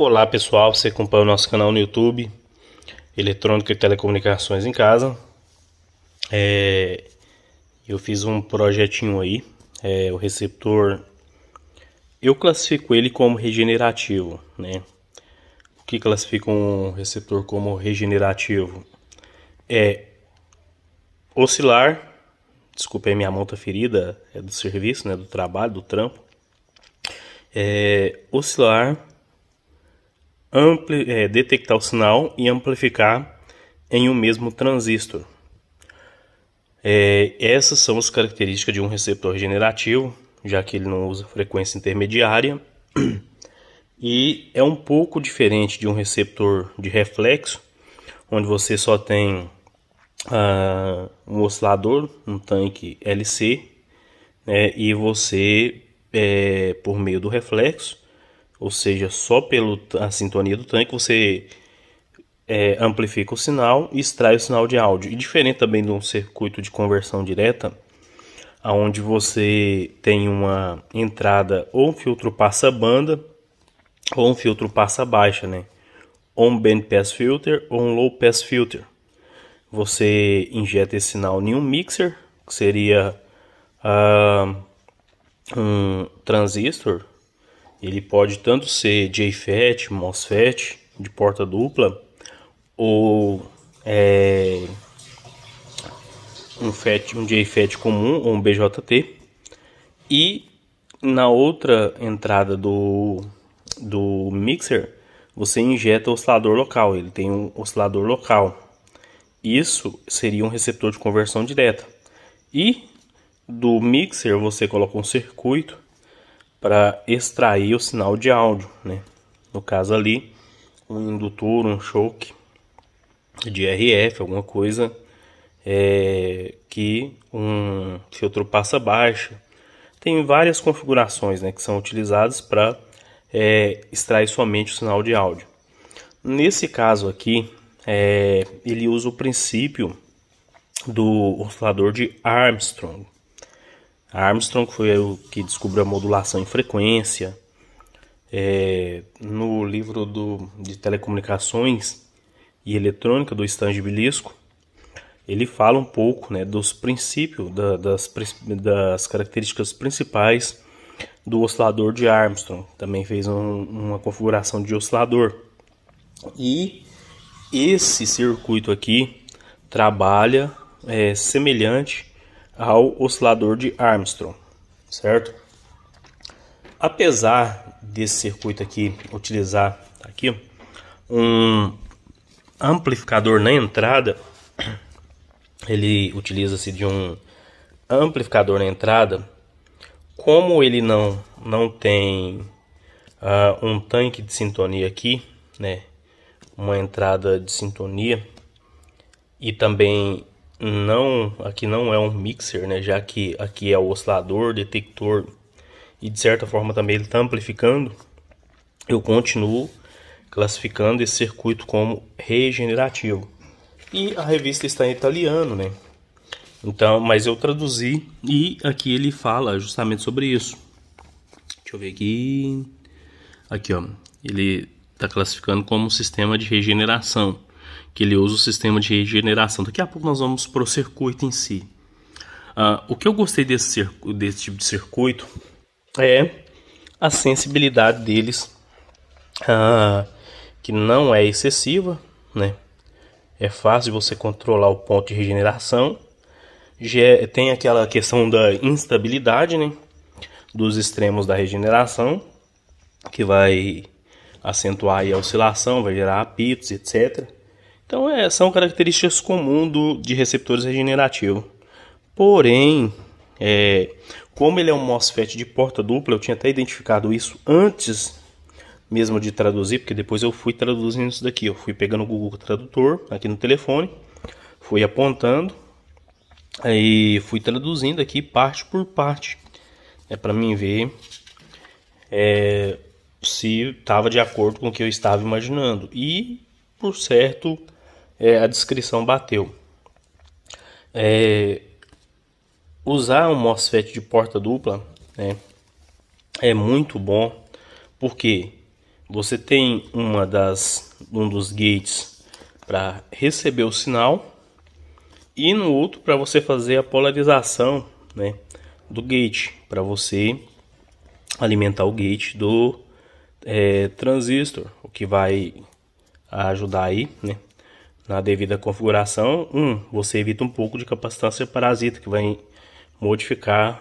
Olá pessoal, você acompanha o nosso canal no YouTube, Eletrônica e Telecomunicações em Casa. Eu fiz um projetinho aí, o receptor, eu classifico ele como regenerativo, né? O que classifica um receptor como regenerativo? Oscilar, desculpa aí, minha mão tá ferida, é do serviço, né, do trabalho, do trampo. Oscilar, detectar o sinal e amplificar em um mesmo transistor. Essas são as características de um receptor regenerativo, já que ele não usa frequência intermediária, e é um pouco diferente de um receptor de reflexo, onde você só tem um oscilador, um tanque LC, né, e você, por meio do reflexo, ou seja, só pela sintonia do tanque, você amplifica o sinal e extrai o sinal de áudio. E diferente também de um circuito de conversão direta, onde você tem uma entrada ou um filtro passa-banda ou um filtro passa-baixa, né? Ou um band pass filter ou um low pass filter. Você injeta esse sinal em um mixer, que seria um transistor. Ele pode tanto ser JFET, MOSFET, de porta dupla, ou um JFET comum ou um BJT. E na outra entrada do mixer, você injeta o oscilador local. Ele tem um oscilador local. Isso seria um receptor de conversão direta. E do mixer você coloca um circuito para extrair o sinal de áudio, né? No caso ali, um indutor, um choke de RF, alguma coisa que um filtro passa baixa. Tem várias configurações, né, que são utilizadas para extrair somente o sinal de áudio. Nesse caso aqui, ele usa o princípio do oscilador de Armstrong. Armstrong foi o que descobriu a modulação em frequência. No livro de telecomunicações e eletrônica do Stanley Bilisco, ele fala um pouco, né, dos princípios, das características principais do oscilador de Armstrong. Também fez uma configuração de oscilador. E esse circuito aqui trabalha semelhante ao oscilador de Armstrong, certo? Apesar desse circuito aqui utilizar aqui um amplificador na entrada, ele utiliza-se de um amplificador na entrada. Como ele não tem um tanque de sintonia aqui, né, uma entrada de sintonia, e também aqui não é um mixer, né, já que aqui é o oscilador, detector, e de certa forma também ele está amplificando, eu continuo classificando esse circuito como regenerativo. E a revista está em italiano, né? Então, mas eu traduzi e aqui ele fala justamente sobre isso. Deixa eu ver aqui. Aqui, ó. Ele está classificando como um sistema de regeneração. Que ele usa o sistema de regeneração. Daqui a pouco nós vamos para o circuito em si. O que eu gostei desse tipo de circuito é a sensibilidade deles, que não é excessiva, né? É fácil você controlar o ponto de regeneração. Já tem aquela questão da instabilidade, né, dos extremos da regeneração, que vai acentuar aí a oscilação, vai gerar apitos, etc. Então são características comuns de receptores regenerativos. Porém, como ele é um MOSFET de porta dupla, eu tinha até identificado isso antes mesmo de traduzir, porque depois eu fui traduzindo isso daqui. Eu fui pegando o Google Tradutor aqui no telefone, fui apontando, aí fui traduzindo aqui parte por parte, para mim ver se estava de acordo com o que eu estava imaginando. E, por certo, a descrição bateu. Usar um MOSFET de porta dupla, né, é muito bom, porque você tem um dos gates para receber o sinal e no outro para você fazer a polarização, né, do gate, para você alimentar o gate do transistor, o que vai ajudar aí, né, na devida configuração. Você evita um pouco de capacitância parasita, que vai modificar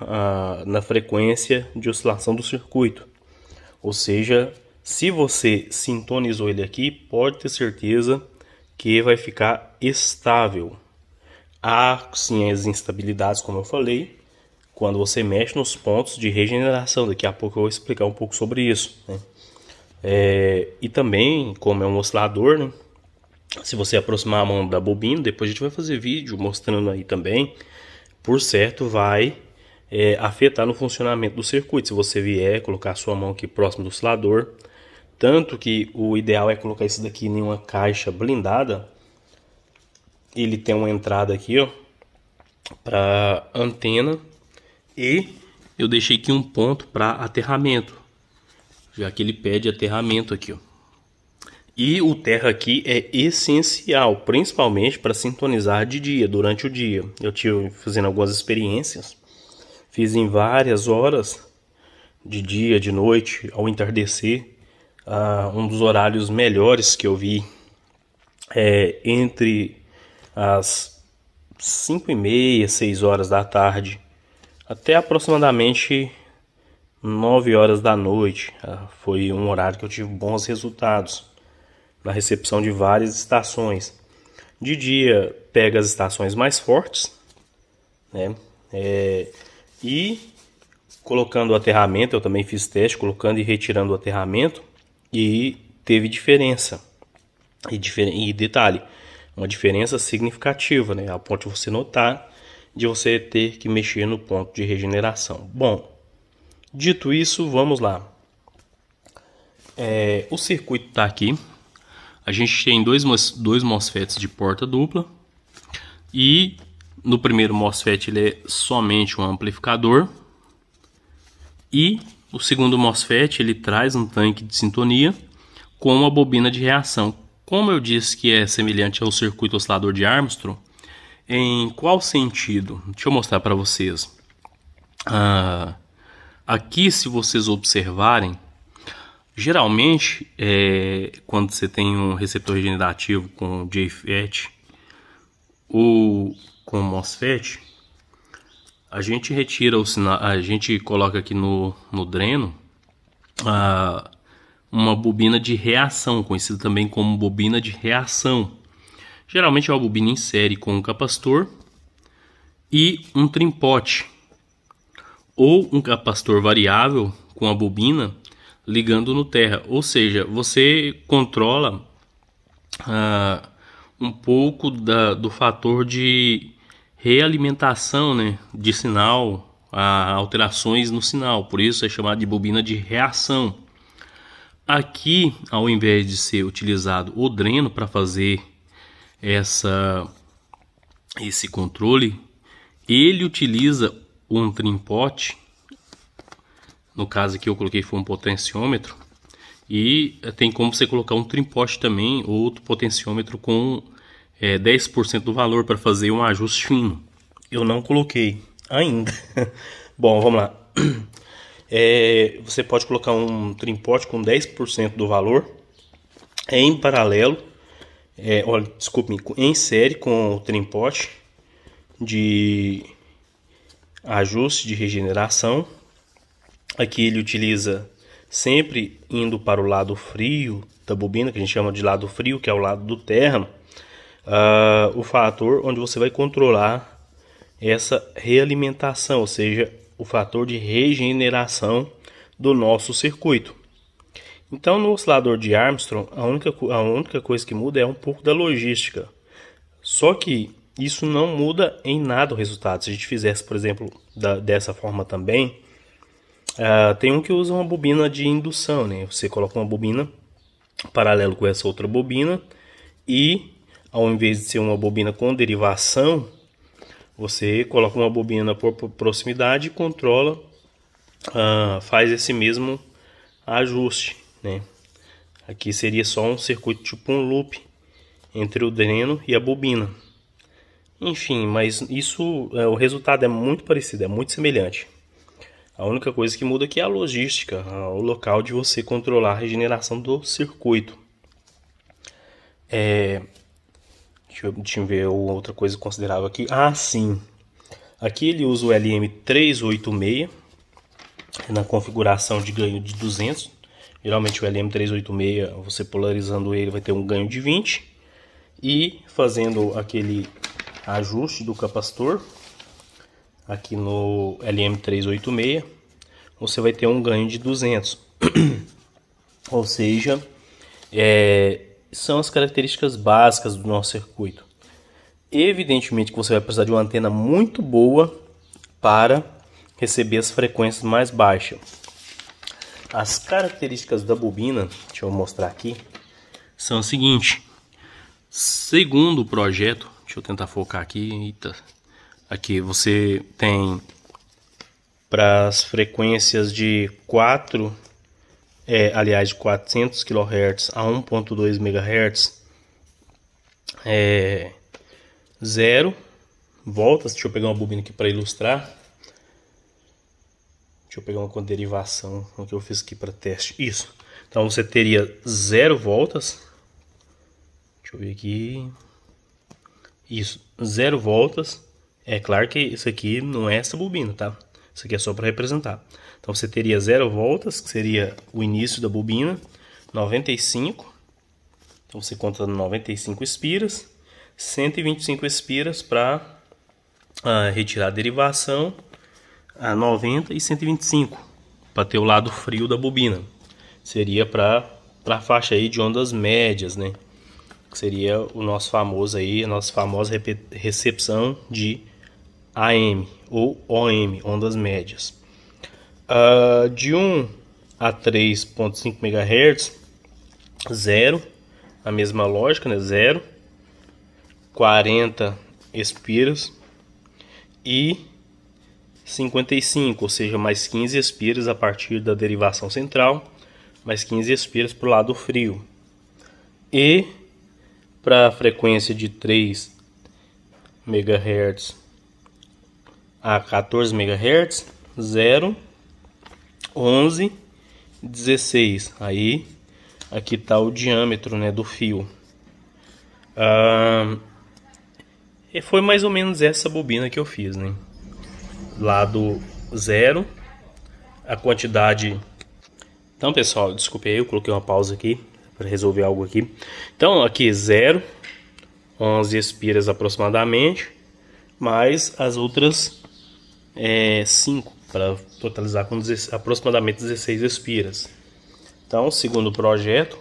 na frequência de oscilação do circuito. Ou seja, se você sintonizou ele aqui, pode ter certeza que vai ficar estável. Há sim as instabilidades, como eu falei, quando você mexe nos pontos de regeneração. Daqui a pouco eu vou explicar um pouco sobre isso, né? E também, como é um oscilador, né, se você aproximar a mão da bobina, depois a gente vai fazer vídeo mostrando aí também, por certo vai afetar no funcionamento do circuito. Se você vier colocar a sua mão aqui próximo do oscilador, tanto que o ideal é colocar isso daqui em uma caixa blindada. Ele tem uma entrada aqui, ó, para antena, e eu deixei aqui um ponto para aterramento, já que ele pede aterramento aqui, ó. E o terra aqui é essencial, principalmente para sintonizar de dia, durante o dia. Eu tive fazendo algumas experiências, fiz em várias horas, de dia, de noite, ao entardecer. Um dos horários melhores que eu vi é entre às 5h30, 6 horas da tarde, até aproximadamente 9 horas da noite. Foi um horário que eu tive bons resultados na recepção de várias estações. De dia pega as estações mais fortes, né? E colocando o aterramento, eu também fiz teste, colocando e retirando o aterramento, e teve diferença. E detalhe, uma diferença significativa, né? A ponto de você notar, de você ter que mexer no ponto de regeneração. Bom, dito isso, vamos lá. O circuito está aqui. A gente tem dois MOSFETs de porta dupla. E no primeiro MOSFET ele é somente um amplificador. E o segundo MOSFET ele traz um tanque de sintonia com uma bobina de reação. Como eu disse que é semelhante ao circuito oscilador de Armstrong, em qual sentido? Deixa eu mostrar para vocês. Aqui, se vocês observarem, geralmente, quando você tem um receptor regenerativo com JFET ou com MOSFET, a gente retira o sinal, a gente coloca aqui no dreno uma bobina de reação, conhecida também como bobina de reação. Geralmente é uma bobina em série com um capacitor e um trimpote, ou um capacitor variável com a bobina ligando no terra. Ou seja, você controla um pouco do fator de realimentação, né, de sinal, alterações no sinal. Por isso é chamado de bobina de reação. Aqui, ao invés de ser utilizado o dreno para fazer esse controle, ele utiliza um trimpote. No caso aqui eu coloquei foi um potenciômetro, e tem como você colocar um trimpote também, outro potenciômetro com 10% do valor para fazer um ajuste fino. Eu não coloquei ainda. Bom, vamos lá. Você pode colocar um trimpote com 10% do valor em paralelo, em série com o trimpote de ajuste de regeneração. Aqui ele utiliza sempre indo para o lado frio da bobina, que a gente chama de lado frio, que é o lado do terra, o fator onde você vai controlar essa realimentação, ou seja, o fator de regeneração do nosso circuito. Então, no oscilador de Armstrong, a única coisa que muda é um pouco da logística. Só que isso não muda em nada o resultado. Se a gente fizesse, por exemplo, dessa forma também, tem um que usa uma bobina de indução, né? Você coloca uma bobina paralelo com essa outra bobina e, ao invés de ser uma bobina com derivação, você coloca uma bobina por proximidade e controla, faz esse mesmo ajuste, né? Aqui seria só um circuito tipo um loop entre o dreno e a bobina. Enfim, mas isso, o resultado é muito parecido, é muito semelhante. A única coisa que muda aqui é a logística, o local de você controlar a regeneração do circuito. Deixa eu ver outra coisa considerável aqui. Ah, sim. Aqui ele usa o LM386 na configuração de ganho de 200. Geralmente o LM386, você polarizando ele, vai ter um ganho de 20. E fazendo aquele ajuste do capacitor, aqui no LM386, você vai ter um ganho de 200. Ou seja, são as características básicas do nosso circuito. Evidentemente que você vai precisar de uma antena muito boa para receber as frequências mais baixas. As características da bobina, deixa eu mostrar aqui, são o seguinte. Segundo o projeto, deixa eu tentar focar aqui. Eita. Aqui você tem para as frequências de 400 kHz a 1.2 MHz, 0 voltas. Deixa eu pegar uma bobina aqui para ilustrar. Deixa eu pegar uma com derivação que eu fiz aqui para teste. Isso. Então você teria 0 voltas. Deixa eu ver aqui. Isso, 0 voltas. É claro que isso aqui não é essa bobina, tá? Isso aqui é só para representar. Então você teria 0 voltas, que seria o início da bobina. 95. Então você conta 95 espiras. 125 espiras para retirar a derivação. A 90 e 125 para ter o lado frio da bobina. Seria para a faixa aí de ondas médias, né? Que seria o nosso famoso aí, a nossa famosa recepção de AM ou OM, ondas médias. De 1 a 3.5 MHz, 0, a mesma lógica, né? 0, 40 espiras e 55, ou seja, mais 15 espiras a partir da derivação central, mais 15 espiras para o lado frio. E para a frequência de 3 MHz a 14 MHz, 0, 11, 16. Aí aqui está o diâmetro, né, do fio. E foi mais ou menos essa bobina que eu fiz, né? Lado 0, a quantidade. Então, pessoal, desculpe aí, eu coloquei uma pausa aqui para resolver algo aqui. Então, aqui 0, 11 espiras aproximadamente, mais as outras 5, para totalizar com aproximadamente 16 espiras. Então, segundo o projeto,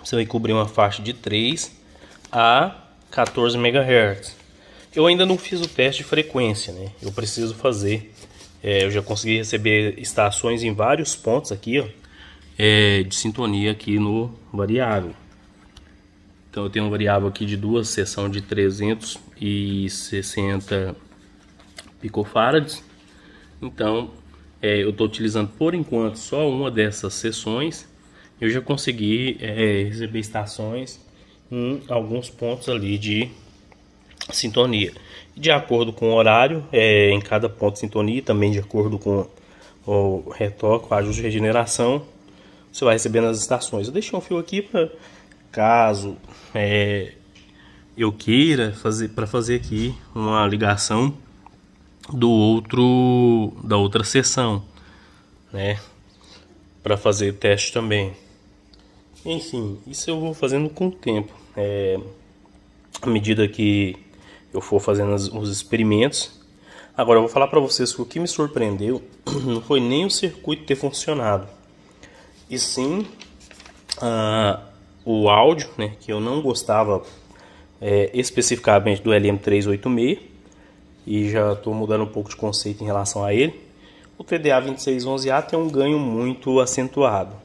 você vai cobrir uma faixa de 3 a 14 MHz. Eu ainda não fiz o teste de frequência, né? Eu preciso fazer. Eu já consegui receber estações em vários pontos aqui, ó, de sintonia aqui no variável. Então eu tenho um variável aqui de duas seção de 360 picofarads. Então eu estou utilizando por enquanto só uma dessas seções. Eu já consegui receber estações em alguns pontos ali de sintonia. De acordo com o horário, em cada ponto de sintonia, também de acordo com o retoque, o ajuste de regeneração, você vai recebendo as estações. Eu deixei um fio aqui para caso eu queira fazer aqui uma ligação da outra seção, né, para fazer teste também. Enfim, isso eu vou fazendo com o tempo, à medida que eu for fazendo os experimentos. Agora eu vou falar para vocês que o que me surpreendeu não foi nem o circuito ter funcionado, e sim o áudio, né, que eu não gostava especificamente do LM386, e já estou mudando um pouco de conceito em relação a ele. O TDA2611A tem um ganho muito acentuado.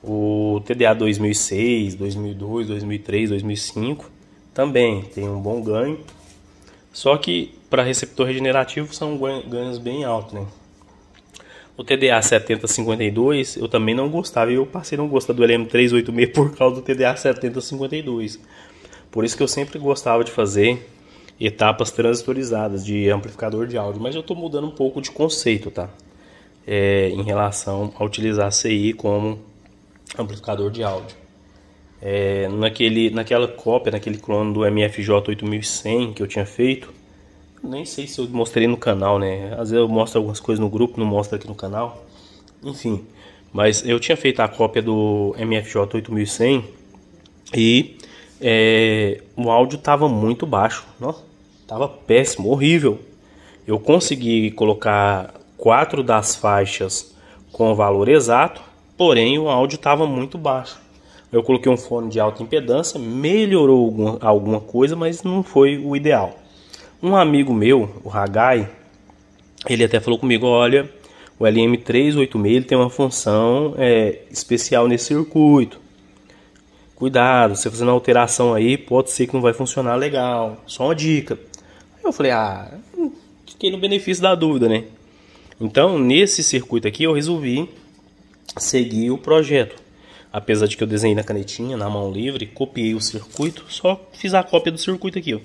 O TDA 2006, 2002, 2003, 2005 também tem um bom ganho. Só que para receptor regenerativo são ganhos bem altos, né? O TDA 7052 eu também não gostava, e eu passei a não gostar do LM386 por causa do TDA 7052. Por isso que eu sempre gostava de fazer etapas transistorizadas de amplificador de áudio, mas eu estou mudando um pouco de conceito, tá? Em relação a utilizar a CI como amplificador de áudio. Naquela cópia, naquele clone do MFJ 8100 que eu tinha feito, nem sei se eu mostrei no canal, né? Às vezes eu mostro algumas coisas no grupo, não mostro aqui no canal. Enfim, mas eu tinha feito a cópia do MFJ 8100 e o áudio estava muito baixo. Nossa, estava péssimo, horrível. Eu consegui colocar 4 das faixas com o valor exato, porém o áudio estava muito baixo. Eu coloquei um fone de alta impedância, melhorou alguma coisa, mas não foi o ideal. Um amigo meu, o Hagai, ele até falou comigo, olha, o LM386 ele tem uma função especial nesse circuito. Cuidado, você fazendo alteração aí, pode ser que não vai funcionar legal. Só uma dica. Aí eu falei, fiquei no benefício da dúvida, né? Então, nesse circuito aqui, eu resolvi seguir o projeto. Apesar de que eu desenhei na canetinha, na mão livre, copiei o circuito, só fiz a cópia do circuito aqui, ó.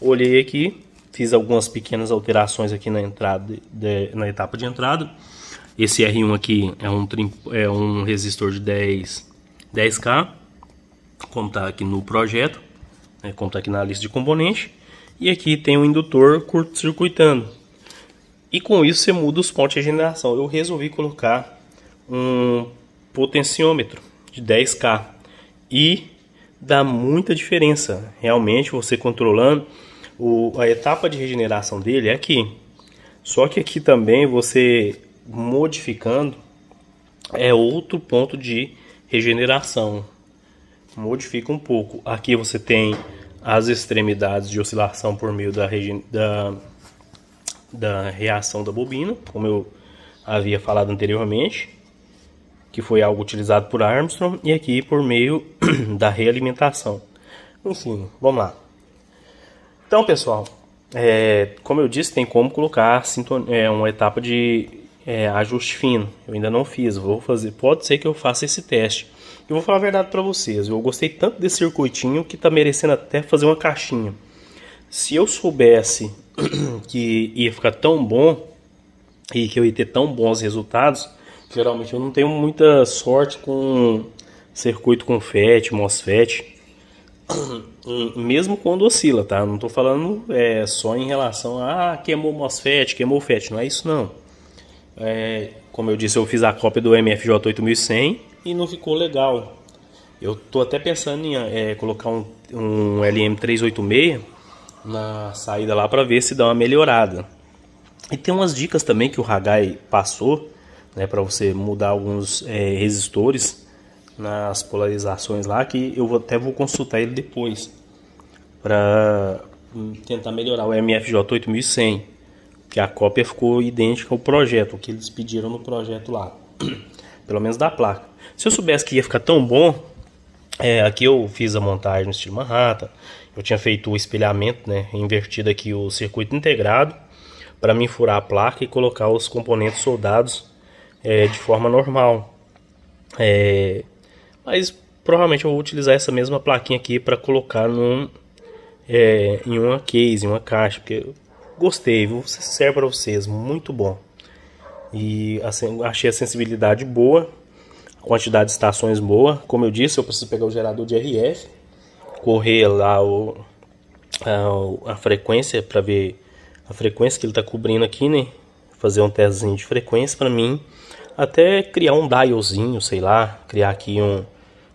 Olhei aqui, fiz algumas pequenas alterações aqui na entrada, na etapa de entrada. Esse R1 aqui é um resistor de 10K, como está aqui no projeto, como está aqui na lista de componentes. E aqui tem um indutor curto-circuitando. E com isso você muda os pontos de regeneração. Eu resolvi colocar um potenciômetro de 10K e dá muita diferença. Realmente você controlando a etapa de regeneração dele é aqui. Só que aqui também você modificando é outro ponto de regeneração. Modifica um pouco. Aqui você tem as extremidades de oscilação por meio da reação da bobina, como eu havia falado anteriormente, que foi algo utilizado por Armstrong, e aqui por meio da realimentação. Enfim, vamos lá. Então, pessoal, como eu disse, tem como colocar uma etapa de ajuste fino. Eu ainda não fiz, vou fazer. Pode ser que eu faça esse teste. Eu vou falar a verdade para vocês. Eu gostei tanto desse circuitinho que está merecendo até fazer uma caixinha. Se eu soubesse que ia ficar tão bom e que eu ia ter tão bons resultados, geralmente eu não tenho muita sorte com circuito com FET, MOSFET, mesmo quando oscila, tá? Não estou falando só em relação a queimou MOSFET, queimou FET, não é isso não. Como eu disse, eu fiz a cópia do MFJ 8100 e não ficou legal. Eu estou até pensando em colocar um LM386 na saída lá para ver se dá uma melhorada. E tem umas dicas também que o Hagai passou, né, para você mudar alguns resistores nas polarizações lá, que eu até vou consultar ele depois para tentar melhorar o MFJ 8100, que a cópia ficou idêntica ao projeto, o que eles pediram no projeto lá, pelo menos da placa. Se eu soubesse que ia ficar tão bom, aqui eu fiz a montagem no estilo Manhattan, eu tinha feito o espelhamento, né, invertido aqui o circuito integrado, para mim furar a placa e colocar os componentes soldados de forma normal. Mas provavelmente eu vou utilizar essa mesma plaquinha aqui para colocar em uma case, em uma caixa, porque eu gostei, vou ser sincero para vocês, muito bom. E assim, achei a sensibilidade boa, a quantidade de estações boa. Como eu disse, eu preciso pegar o gerador de RF, correr lá a frequência para ver a frequência que ele está cobrindo aqui, né? Fazer um testezinho de frequência para mim, até criar um dialzinho, sei lá, criar aqui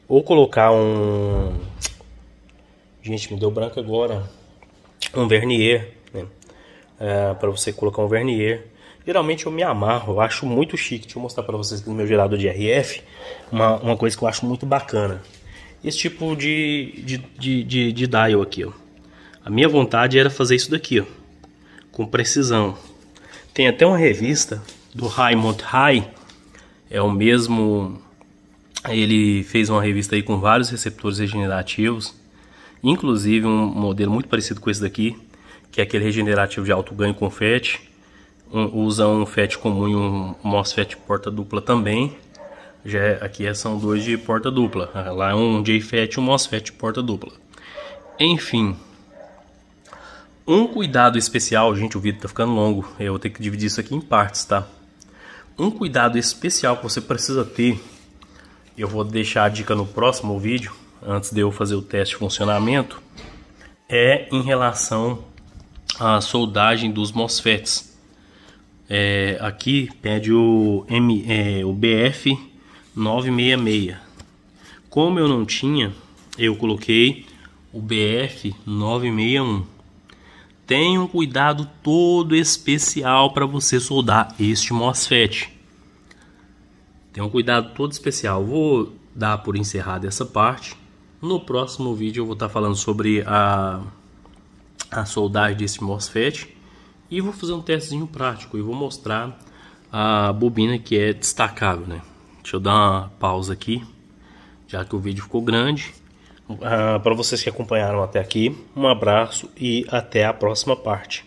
ou colocar gente, me deu branco agora, um vernier, né? Para você colocar um vernier. Geralmente eu me amarro, eu acho muito chique. Deixa eu mostrar para vocês aqui no meu gerador de RF uma coisa que eu acho muito bacana. Esse tipo de dial aqui, ó. A minha vontade era fazer isso daqui, ó, com precisão. Tem até uma revista do Raymond High, é o mesmo. Ele fez uma revista aí com vários receptores regenerativos, inclusive um modelo muito parecido com esse daqui, que é aquele regenerativo de alto ganho com FET. usa um FET comum e um MOSFET porta dupla também. Aqui são dois de porta dupla. Lá é um JFET e um MOSFET porta dupla. Enfim, um cuidado especial, gente, o vídeo tá ficando longo, eu vou ter que dividir isso aqui em partes, tá? Um cuidado especial que você precisa ter, eu vou deixar a dica no próximo vídeo, antes de eu fazer o teste de funcionamento, é em relação à soldagem dos MOSFETs. Aqui pede o BF 966. Como eu não tinha, eu coloquei o BF 961. Tenha um cuidado todo especial para você soldar este MOSFET. Tenha um cuidado todo especial. Vou dar por encerrada essa parte. No próximo vídeo eu vou estar falando sobre a soldagem desse MOSFET. E vou fazer um testezinho prático e vou mostrar a bobina que é destacável, né? Deixa eu dar uma pausa aqui, já que o vídeo ficou grande. Para vocês que acompanharam até aqui, um abraço e até a próxima parte.